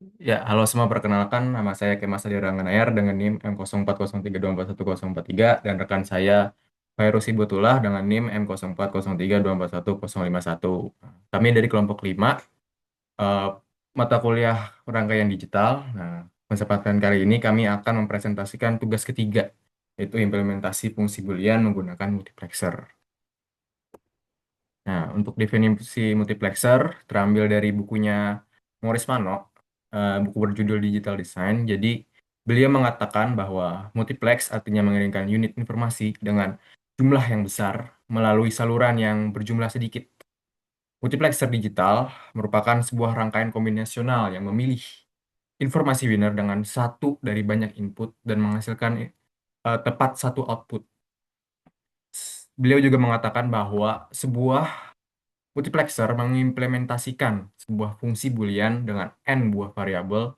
Ya, halo semua, perkenalkan nama saya Kemas Adi Rangganayar dengan NIM M0403241443 dan rekan saya Fairuz Ibutullah dengan NIM M0403241151. Kami dari kelompok 5, eh, mata kuliah rangkaian digital. Nah, kesempatan kali ini kami akan mempresentasikan tugas ketiga, yaitu implementasi fungsi Boolean menggunakan multiplexer. Nah, untuk definisi multiplexer terambil dari bukunya Morris Mano, buku berjudul Digital Design. Jadi, beliau mengatakan bahwa multiplex artinya mengirimkan unit informasi dengan jumlah yang besar melalui saluran yang berjumlah sedikit. Multiplexer digital merupakan sebuah rangkaian kombinasional yang memilih informasi winner dengan satu dari banyak input dan menghasilkan tepat satu output. Beliau juga mengatakan bahwa sebuah multiplexer mengimplementasikan sebuah fungsi Boolean dengan n buah variabel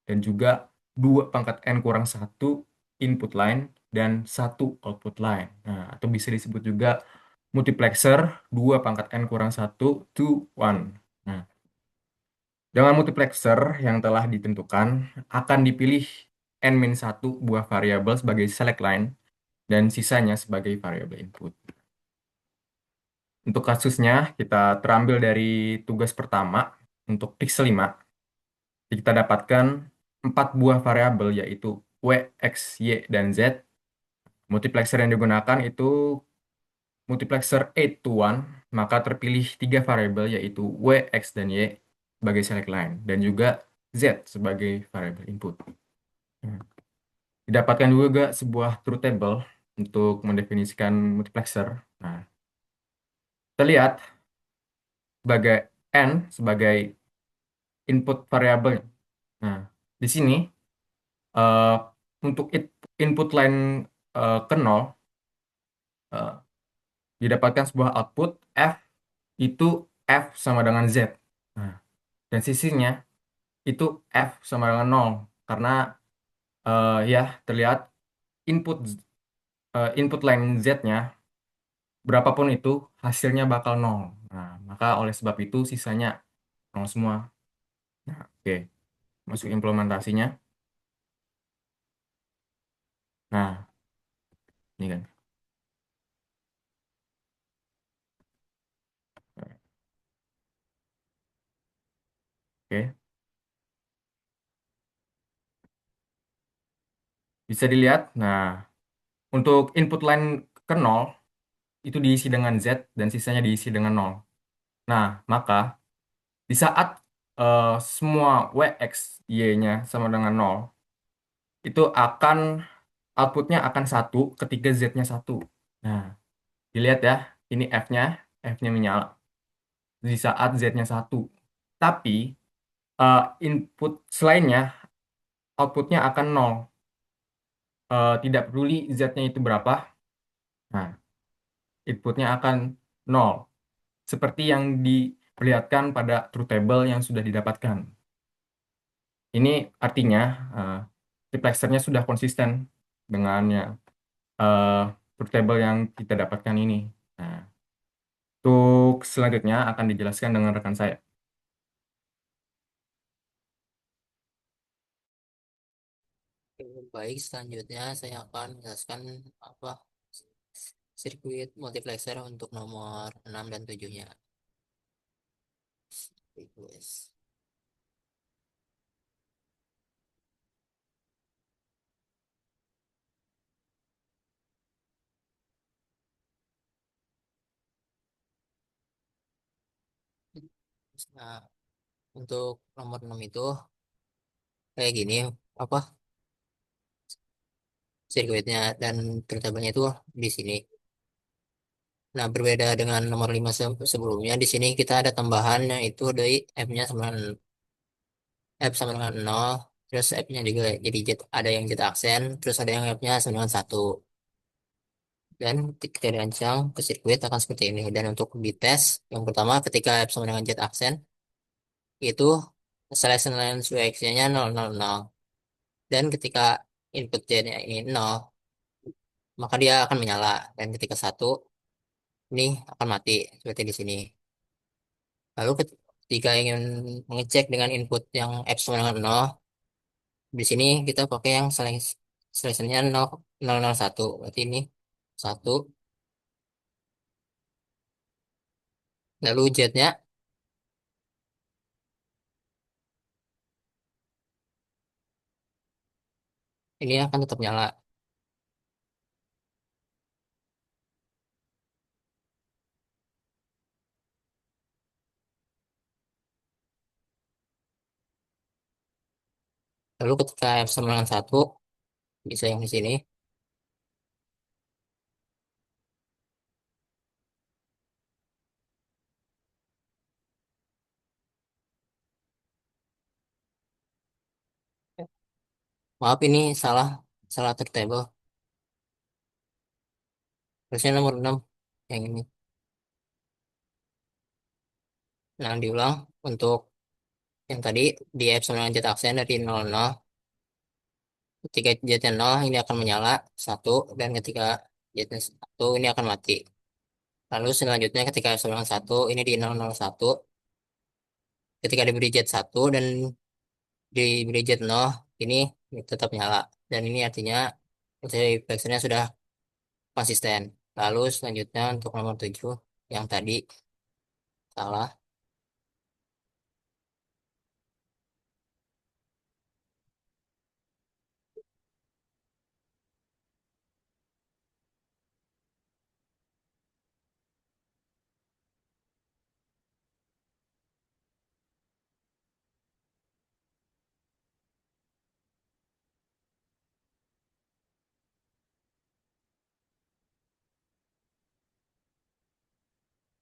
dan juga 2 pangkat n kurang 1 input line dan satu output line. Nah, atau bisa disebut juga multiplexer 2 pangkat n kurang 1 to 1. Nah, dengan multiplexer yang telah ditentukan, akan dipilih n-1 buah variabel sebagai select line dan sisanya sebagai variabel input. Untuk kasusnya, kita terambil dari tugas pertama untuk pixel 5. Kita dapatkan 4 buah variabel yaitu W, X, Y, dan Z. Multiplexer yang digunakan itu multiplexer 8 to 1, maka terpilih 3 variabel yaitu W, X, dan Y sebagai select line, dan juga Z sebagai variabel input. Hmm. Didapatkan juga sebuah truth table untuk mendefinisikan multiplexer. Nah, kita lihat sebagai N sebagai input variabel. Nah, di sini eh, untuk input line ke 0, eh, didapatkan sebuah output F itu F sama dengan Z. Nah, dan sisinya itu F sama dengan 0 karena ya terlihat input input line Z-nya berapapun itu hasilnya bakal 0. Nah, maka oleh sebab itu sisanya 0 semua. Nah, oke. Masuk implementasinya. Nah, ini kan. Oke. Bisa dilihat. Nah, untuk input line ke 0 itu diisi dengan Z dan sisanya diisi dengan 0. Nah, maka di saat eh, semua W, X, Y-nya sama dengan 0, itu akan outputnya akan 1 ketika Z-nya 1. Nah, dilihat ya, ini F-nya menyala di saat Z-nya 1. Tapi eh, input selainnya outputnya akan 0. Tidak peduli Z-nya itu berapa, nah, inputnya akan 0. Seperti yang diperlihatkan pada truth table yang sudah didapatkan. Ini artinya eh, multiplexernya sudah konsisten dengan ya, eh, truth table yang kita dapatkan ini. Nah, untuk selanjutnya akan dijelaskan dengan rekan saya. Baik, selanjutnya saya akan menjelaskan apa sirkuit multiplexer untuk nomor 6 dan 7-nya. Request. Nah, untuk nomor 6 itu kayak gini apa sirkuitnya dan tertabelnya itu di sini. Nah, berbeda dengan nomor 5 sebelumnya, di sini kita ada tambahan yaitu dari F-nya sama dengan F sama dengan 0, terus F-nya juga jadi Z, ada yang Z aksen, terus ada yang F-nya sama dengan 1. Dan kita dirancang ke sirkuit akan seperti ini. Dan untuk di tes, yang pertama ketika F sama dengan Z aksen, itu selection lens UX-nya 000. Dan ketika input Z-nya ini 0, maka dia akan menyala. Dan ketika 1, ini akan mati, seperti di sini. Lalu Jika ingin mengecek dengan input yang F sama dengan 0, di sini kita pakai yang seleksinya 001. Berarti ini 1. Lalu Z-nya ini akan tetap nyala. Lalu ketika F sama dengan 1, bisa yang di sini. Maaf ini salah, salah turntable. Harusnya nomor 6 yang ini. Nah, diulang untuk yang tadi di F sama dengan Z aksen dari 00. Ketika Z-nya 0, ini akan menyala 1, dan ketika Z-nya 1, ini akan mati. Lalu selanjutnya ketika F sama dengan 1, ini di 001. Ketika diberi Z1 dan diberi Z0, ini tetap nyala. Dan ini artinya multiplexernya sudah konsisten. Lalu selanjutnya untuk nomor 7, yang tadi salah.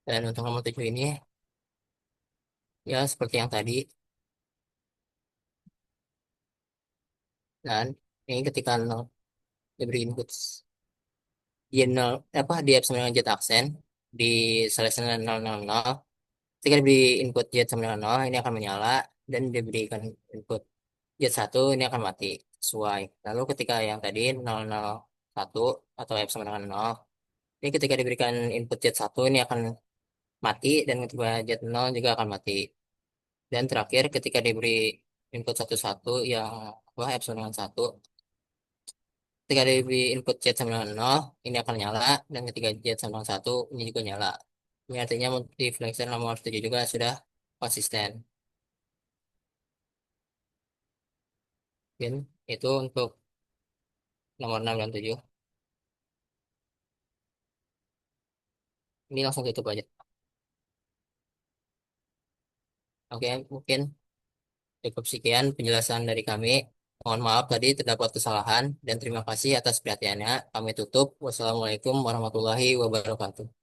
Dan untuk nomor 7 ini, ya seperti yang tadi. Dan ini ketika 0 diberi input di 0, apa di F sama dengan Z aksen di seleksinya 000. Ketika diberi input Z sama dengan 0, ini akan menyala, dan diberikan input Z1, ini akan mati sesuai. Lalu ketika yang tadi 001 atau F sama dengan 0, ini ketika diberikan input Z1, ini akan mati, dan ketika Z0 juga akan mati. Dan terakhir ketika diberi input 11 yang apa F sama dengan 1, ketika diberi input Z sama dengan 0, ini akan nyala, dan ketika Z sama dengan 1, ini juga nyala. Ini artinya multiplexer nomor 7 juga sudah konsisten. Mungkin itu untuk nomor 6 dan 7. Ini langsung tutup aja. Oke, mungkin cukup sekian penjelasan dari kami. Mohon maaf tadi terdapat kesalahan, dan terima kasih atas perhatiannya. Kami tutup. Wassalamualaikum warahmatullahi wabarakatuh.